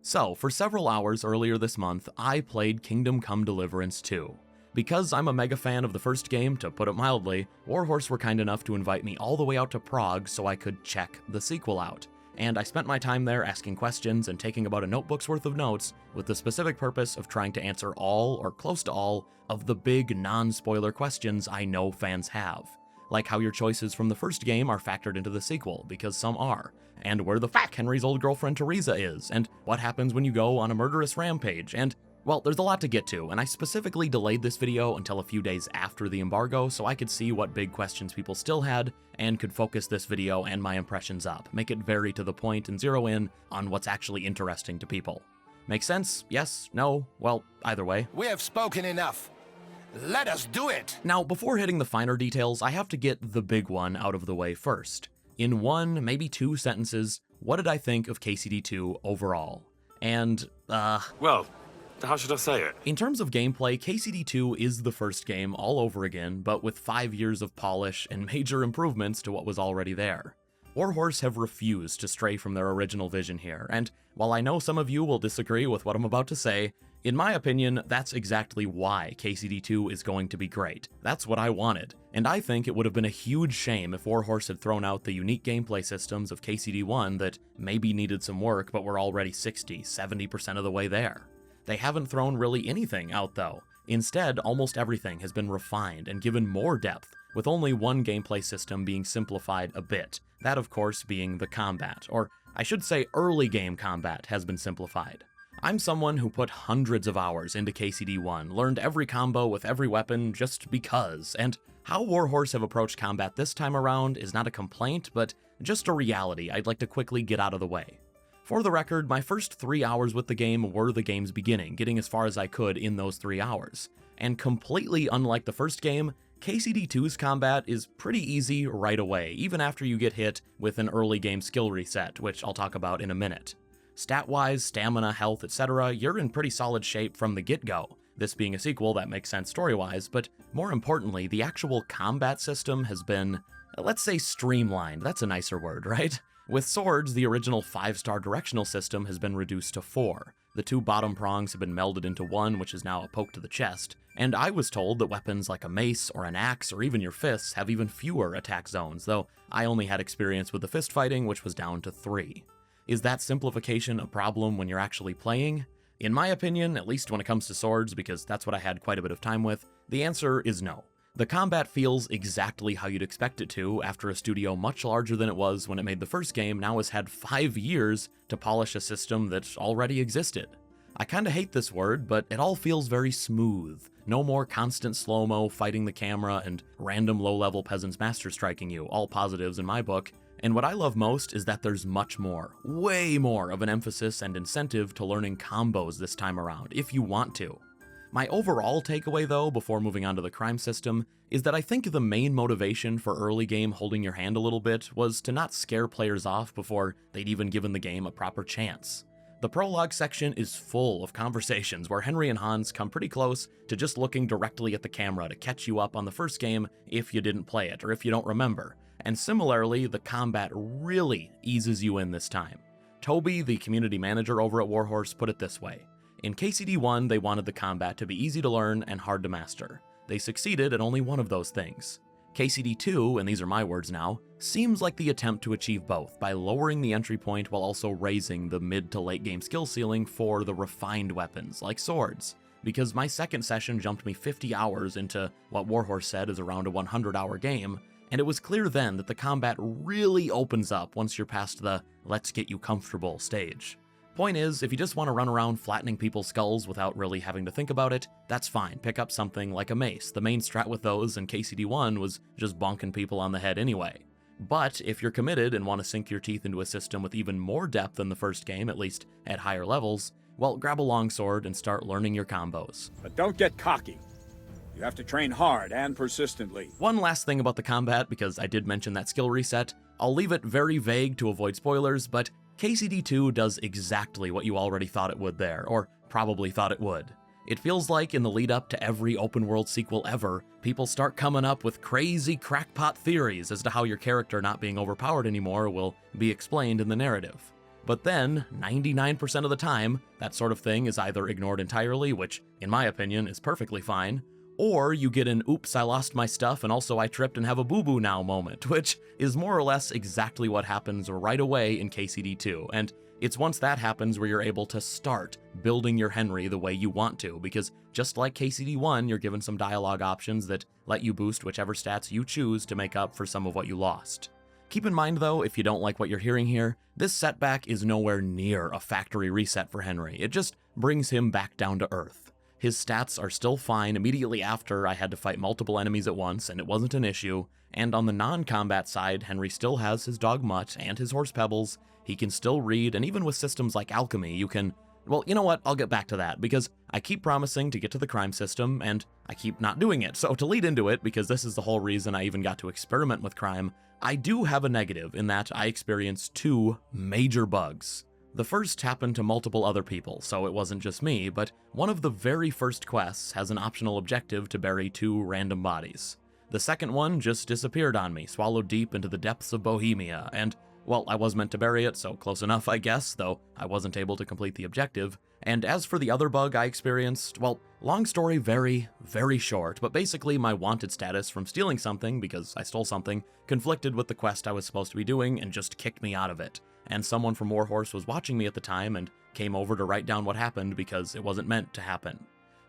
So, for several hours earlier this month, I played Come Deliverance 2. Because I'm a mega fan of the first game, to put it mildly, Warhorse were kind enough to invite me all the way out to Prague so I could check the sequel out. And I spent my time there asking questions and taking about a notebook's worth of notes with the specific purpose of trying to answer all, or close to all, of the big non-spoiler questions I know fans have. Like how your choices from the first game are factored into the sequel, because some are, and where the fuck Henry's old girlfriend Teresa is, and what happens when you go on a murderous rampage, and, well, there's a lot to get to, and I specifically delayed this video until a few days after the embargo so I could see what big questions people still had, and could focus this video and my impressions up, make it very to the point, and zero in on what's actually interesting to people. Make sense? Yes? No? Well, either way. We have spoken enough. Let us do it! Now, before hitting the finer details, I have to get the big one out of the way first. In one, maybe two sentences, what did I think of KCD2 overall? And, Well, how should I say it? in terms of gameplay, KCD2 is the first game all over again, but with 5 years of polish and major improvements to what was already there. Warhorse have refused to stray from their original vision here, and while I know some of you will disagree with what I'm about to say, in my opinion, that's exactly why KCD2 is going to be great. That's what I wanted, and I think it would have been a huge shame if Warhorse had thrown out the unique gameplay systems of KCD1 that maybe needed some work but were already 60-70% of the way there. They haven't thrown really anything out though. Instead, almost everything has been refined and given more depth, with only one gameplay system being simplified a bit. That, of course, being the combat, or I should say early game combat has been simplified. I'm someone who put hundreds of hours into KCD1, learned every combo with every weapon just because, and how Warhorse have approached combat this time around is not a complaint, but just a reality I'd like to quickly get out of the way. For the record, my first 3 hours with the game were the game's beginning, getting as far as I could in those 3 hours. And completely unlike the first game, KCD2's combat is pretty easy right away, even after you get hit with an early game skill reset, which I'll talk about in a minute. Stat-wise, stamina, health, etc., you're in pretty solid shape from the get-go. This being a sequel, that makes sense story-wise, but more importantly, the actual combat system has been, let's say, streamlined. That's a nicer word, right? With swords, the original 5-star directional system has been reduced to 4. The 2 bottom prongs have been melded into one, which is now a poke to the chest, and I was told that weapons like a mace or an axe or even your fists have even fewer attack zones, though I only had experience with the fist fighting, which was down to 3. Is that simplification a problem when you're actually playing? In my opinion, at least when it comes to swords, because that's what I had quite a bit of time with, the answer is no. The combat feels exactly how you'd expect it to after a studio much larger than it was when it made the first game now has had 5 years to polish a system that already existed. I kinda hate this word, but it all feels very smooth. No more constant slow-mo fighting the camera and random low-level peasants master striking you, all positives in my book. And what I love most is that there's much more, way more of an emphasis and incentive to learning combos this time around, if you want to. My overall takeaway though, before moving on to the crime system, is that I think the main motivation for early game holding your hand a little bit was to not scare players off before they'd even given the game a proper chance. The prologue section is full of conversations where Henry and Hans come pretty close to just looking directly at the camera to catch you up on the first game if you didn't play it or if you don't remember. And similarly, the combat really eases you in this time. Toby, the community manager over at Warhorse, put it this way. In KCD1, they wanted the combat to be easy to learn and hard to master. They succeeded at only one of those things. KCD2, and these are my words now, seems like the attempt to achieve both by lowering the entry point while also raising the mid to late game skill ceiling for the refined weapons, like swords. Because my second session jumped me 50 hours into what Warhorse said is around a 100-hour game, and it was clear then that the combat really opens up once you're past the let's get you comfortable stage. Point is, if you just want to run around flattening people's skulls without really having to think about it, that's fine, pick up something like a mace. The main strat with those in KCD1 was just bonking people on the head anyway. But if you're committed and want to sink your teeth into a system with even more depth than the first game, at least at higher levels, well, grab a longsword and start learning your combos. But don't get cocky. You have to train hard and persistently. One last thing about the combat, because I did mention that skill reset, I'll leave it very vague to avoid spoilers, but KCD2 does exactly what you already thought it would there, or probably thought it would. It feels like in the lead up to every open world sequel ever, people start coming up with crazy crackpot theories as to how your character not being overpowered anymore will be explained in the narrative. But then, 99% of the time, that sort of thing is either ignored entirely, which, in my opinion, is perfectly fine, or you get an oops, I lost my stuff and also I tripped and have a boo-boo now moment, which is more or less exactly what happens right away in KCD2, and it's once that happens where you're able to start building your Henry the way you want to, because just like KCD1, you're given some dialogue options that let you boost whichever stats you choose to make up for some of what you lost. Keep in mind though, if you don't like what you're hearing here, this setback is nowhere near a factory reset for Henry. It just brings him back down to earth. His stats are still fine immediately after I had to fight multiple enemies at once, and it wasn't an issue, and on the non-combat side, Henry still has his dog Mutt and his horse Pebbles, he can still read, and even with systems like alchemy, you can... Well, you know what, I'll get back to that, because I keep promising to get to the crime system, and I keep not doing it. So to lead into it, because this is the whole reason I even got to experiment with crime, I do have a negative in that I experienced 2 major bugs. The first happened to multiple other people, so it wasn't just me, but one of the very first quests has an optional objective to bury 2 random bodies. The second one just disappeared on me, swallowed deep into the depths of Bohemia, and, well, I was meant to bury it, so close enough, I guess, though I wasn't able to complete the objective. And as for the other bug I experienced, well, long story very, very short, but basically my wanted status from stealing something, because I stole something, conflicted with the quest I was supposed to be doing and just kicked me out of it. And someone from Warhorse was watching me at the time and came over to write down what happened because it wasn't meant to happen.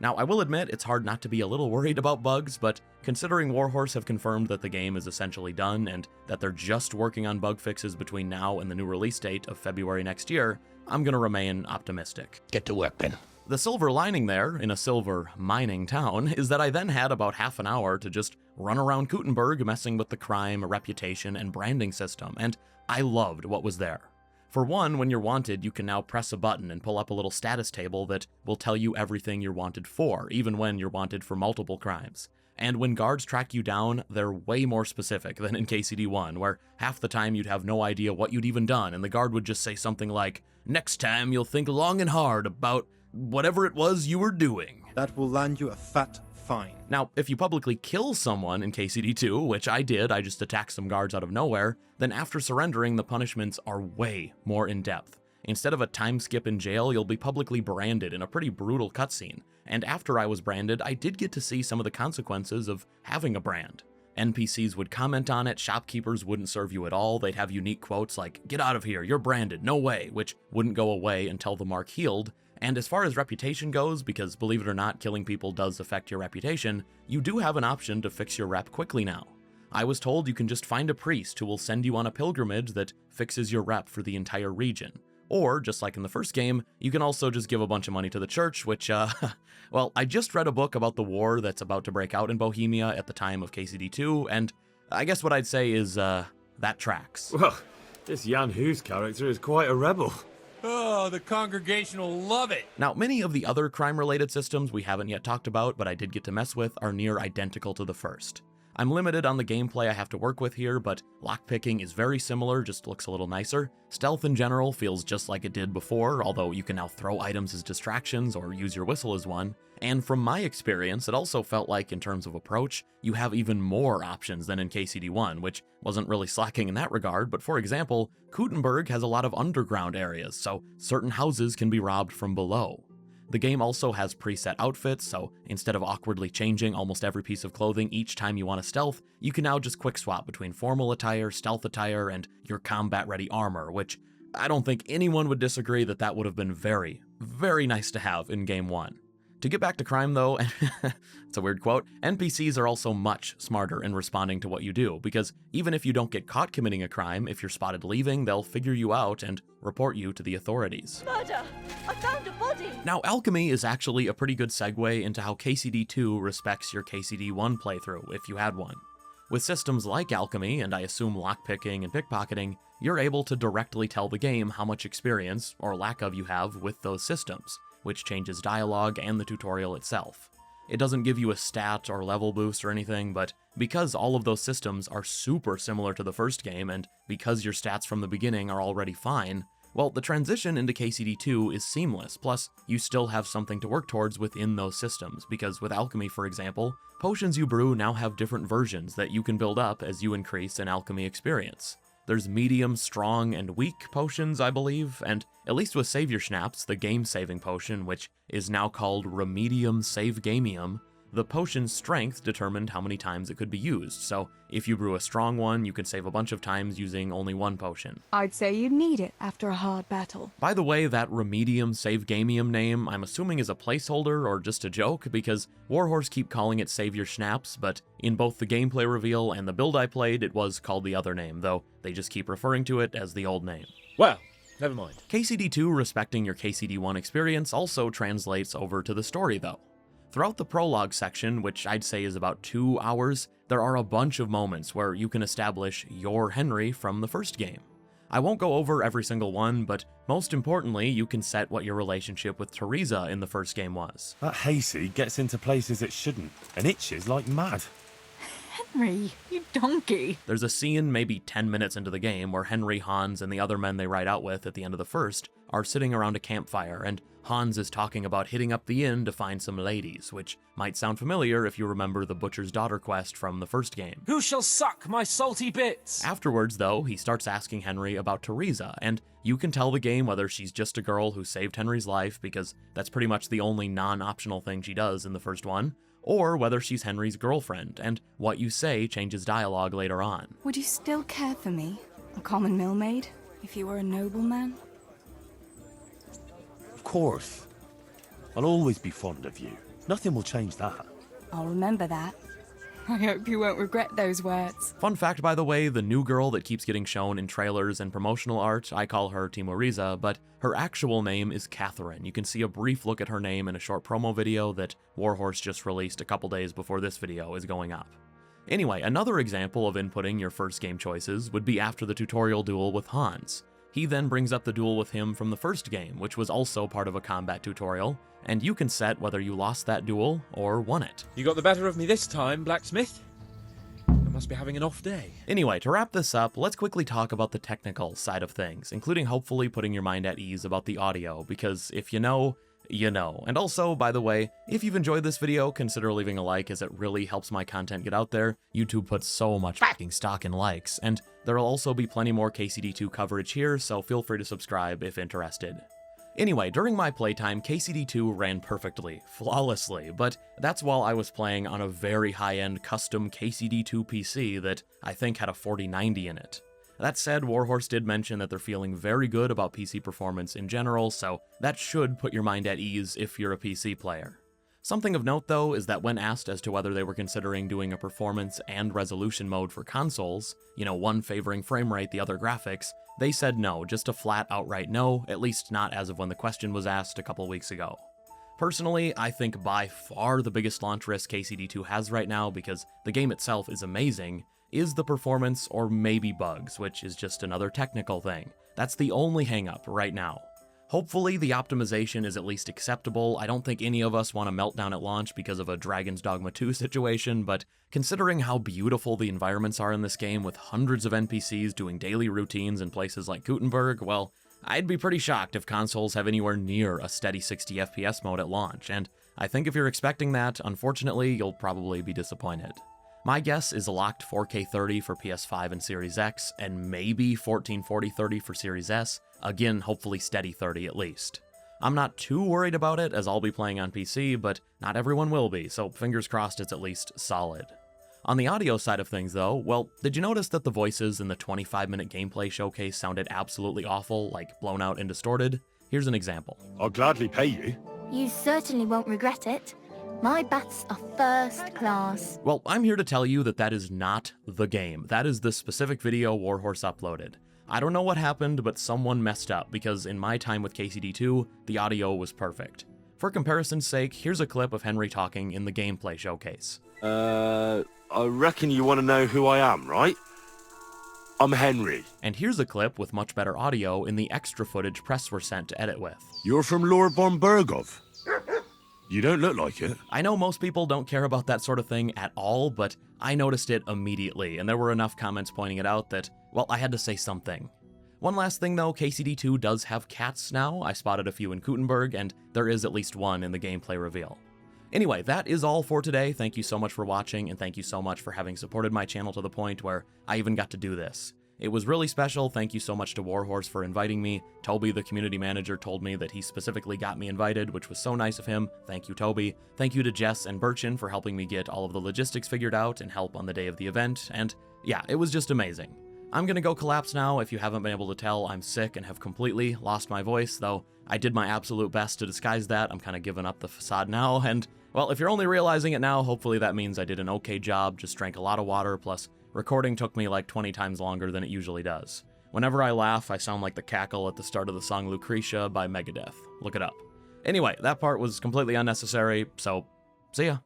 Now, I will admit it's hard not to be a little worried about bugs, but considering Warhorse have confirmed that the game is essentially done and that they're just working on bug fixes between now and the new release date of February next year, I'm gonna remain optimistic. Get to work, Ben. The silver lining there, in a silver mining town, is that I then had about half an hour to just run around Kuttenberg messing with the crime, reputation, and branding system, and I loved what was there. For one, when you're wanted, you can now press a button and pull up a little status table that will tell you everything you're wanted for, even when you're wanted for multiple crimes. And when guards track you down, they're way more specific than in KCD1, where half the time you'd have no idea what you'd even done, and the guard would just say something like, "Next time you'll think long and hard about whatever it was you were doing." That will land you a fat fine. Now, if you publicly kill someone in KCD2, which I did, I just attacked some guards out of nowhere, then after surrendering, the punishments are way more in-depth. Instead of a time skip in jail, you'll be publicly branded in a pretty brutal cutscene. And after I was branded, I did get to see some of the consequences of having a brand. NPCs would comment on it, shopkeepers wouldn't serve you at all, they'd have unique quotes like, "Get out of here, you're branded, no way," which wouldn't go away until the mark healed. And as far as reputation goes, because believe it or not, killing people does affect your reputation, you do have an option to fix your rep quickly now. I was told you can just find a priest who will send you on a pilgrimage that fixes your rep for the entire region. Or, just like in the first game, you can also just give a bunch of money to the church, which, well, I just read a book about the war that's about to break out in Bohemia at the time of KCD2, and I guess what I'd say is, that tracks. Well, this Jan Hughes character is quite a rebel. Oh, the congregation will love it. Now, many of the other crime-related systems we haven't yet talked about, but I did get to mess with, are near identical to the first. I'm limited on the gameplay I have to work with here, but lockpicking is very similar, just looks a little nicer. Stealth in general feels just like it did before, although you can now throw items as distractions or use your whistle as one. And from my experience, it also felt like, in terms of approach, you have even more options than in KCD1, which wasn't really slacking in that regard, but for example, Kuttenberg has a lot of underground areas, so certain houses can be robbed from below. The game also has preset outfits, so instead of awkwardly changing almost every piece of clothing each time you want to stealth, you can now just quick swap between formal attire, stealth attire, and your combat-ready armor, which I don't think anyone would disagree that that would have been very, very nice to have in Game 1. To get back to crime though, it's a weird quote, NPCs are also much smarter in responding to what you do, because even if you don't get caught committing a crime, if you're spotted leaving, they'll figure you out and report you to the authorities. Murder! I found a body! Now, alchemy is actually a pretty good segue into how KCD2 respects your KCD1 playthrough, if you had one. With systems like alchemy, and I assume lockpicking and pickpocketing, you're able to directly tell the game how much experience, or lack of, you have with those systems, which changes dialogue and the tutorial itself. It doesn't give you a stat or level boost or anything, but because all of those systems are super similar to the first game, and because your stats from the beginning are already fine, well, the transition into KCD2 is seamless, plus you still have something to work towards within those systems, because with alchemy, for example, potions you brew now have different versions that you can build up as you increase in alchemy experience. There's medium, strong, and weak potions, I believe, and at least with Savior Schnapps, the game-saving potion, which is now called Remedium Save Gamium, the potion's strength determined how many times it could be used, so if you brew a strong one, you can save a bunch of times using only one potion. I'd say you'd need it after a hard battle. By the way, that Remedium Save Gamium name, I'm assuming is a placeholder or just a joke, because Warhorse keep calling it Savior Schnapps, but in both the gameplay reveal and the build I played, it was called the other name, though they just keep referring to it as the old name. Well, never mind. KCD2 respecting your KCD1 experience also translates over to the story, though. Throughout the prologue section, which I'd say is about 2 hours, there are a bunch of moments where you can establish your Henry from the first game. I won't go over every single one, but most importantly, you can set what your relationship with Teresa in the first game was. That hayseed gets into places it shouldn't, and itches like mad. Henry, you donkey. There's a scene maybe 10 minutes into the game where Henry, Hans, and the other men they ride out with at the end of the first are sitting around a campfire, and Hans is talking about hitting up the inn to find some ladies, which might sound familiar if you remember the Butcher's Daughter quest from the first game. Who shall suck my salty bits? Afterwards, though, he starts asking Henry about Teresa, and you can tell the game whether she's just a girl who saved Henry's life, because that's pretty much the only non-optional thing she does in the first one, or whether she's Henry's girlfriend, and what you say changes dialogue later on. Would you still care for me, a common millmaid, if you were a nobleman? Of course. I'll always be fond of you. Nothing will change that. I'll remember that. I hope you won't regret those words. Fun fact, by the way, the new girl that keeps getting shown in trailers and promotional art, I call her Timuriza, but her actual name is Catherine. You can see a brief look at her name in a short promo video that Warhorse just released a couple days before this video is going up. Anyway, another example of inputting your first game choices would be after the tutorial duel with Hans. He then brings up the duel with him from the first game, which was also part of a combat tutorial, and you can set whether you lost that duel or won it. You got the better of me this time, blacksmith. I must be having an off day. Anyway, to wrap this up, let's quickly talk about the technical side of things, including hopefully putting your mind at ease about the audio, because if you know, you know. And also, by the way, if you've enjoyed this video, consider leaving a like, as it really helps my content get out there. YouTube puts so much fucking stock in likes, and there'll also be plenty more KCD2 coverage here, so feel free to subscribe if interested. Anyway, during my playtime, KCD2 ran perfectly, flawlessly, but that's while I was playing on a very high-end custom KCD2 PC that I think had a 4090 in it. That said, Warhorse did mention that they're feeling very good about PC performance in general, so that should put your mind at ease if you're a PC player. Something of note, though, is that when asked as to whether they were considering doing a performance and resolution mode for consoles, you know, one favoring frame rate, the other graphics, they said no, just a flat outright no, at least not as of when the question was asked a couple weeks ago. Personally, I think by far the biggest launch risk KCD2 has right now, because the game itself is amazing, is the performance or maybe bugs, which is just another technical thing. That's the only hang-up right now. Hopefully the optimization is at least acceptable. I don't think any of us want a meltdown at launch because of a Dragon's Dogma 2 situation, but considering how beautiful the environments are in this game with hundreds of NPCs doing daily routines in places like Gutenberg, well, I'd be pretty shocked if consoles have anywhere near a steady 60 FPS mode at launch, and I think if you're expecting that, unfortunately, you'll probably be disappointed. My guess is a locked 4K 30 for PS5 and Series X, and maybe 1440/30 for Series S, again, hopefully steady 30 at least. I'm not too worried about it, as I'll be playing on PC, but not everyone will be, so fingers crossed it's at least solid. On the audio side of things though, well, did you notice that the voices in the 25-minute gameplay showcase sounded absolutely awful, like blown out and distorted? Here's an example. I'll gladly pay you. You certainly won't regret it. My bats are first class. Well, I'm here to tell you that that is not the game. That is the specific video Warhorse uploaded. I don't know what happened, but someone messed up, because in my time with KCD2, the audio was perfect. For comparison's sake, here's a clip of Henry talking in the gameplay showcase. I reckon you want to know who I am, right? I'm Henry. And here's a clip with much better audio in the extra footage press were sent to edit with. You're from Lord von Bergov. You don't look like it. I know most people don't care about that sort of thing at all, but I noticed it immediately, and there were enough comments pointing it out that, well, I had to say something. One last thing though, KCD2 does have cats now. I spotted a few in Gutenberg, and there is at least one in the gameplay reveal. Anyway, that is all for today. Thank you so much for watching, and thank you so much for having supported my channel to the point where I even got to do this. It was really special. Thank you so much to Warhorse for inviting me. Toby, the community manager, told me that he specifically got me invited, which was so nice of him. Thank you, Toby. Thank you to Jess and Birchin for helping me get all of the logistics figured out and help on the day of the event. And yeah, it was just amazing. I'm gonna go collapse now. If you haven't been able to tell, I'm sick and have completely lost my voice, though I did my absolute best to disguise that. I'm kind of giving up the facade now, and, well, if you're only realizing it now, hopefully that means I did an okay job, just drank a lot of water, plus recording took me like 20 times longer than it usually does. Whenever I laugh, I sound like the cackle at the start of the song Lucretia by Megadeth. Look it up. Anyway, that part was completely unnecessary, so see ya.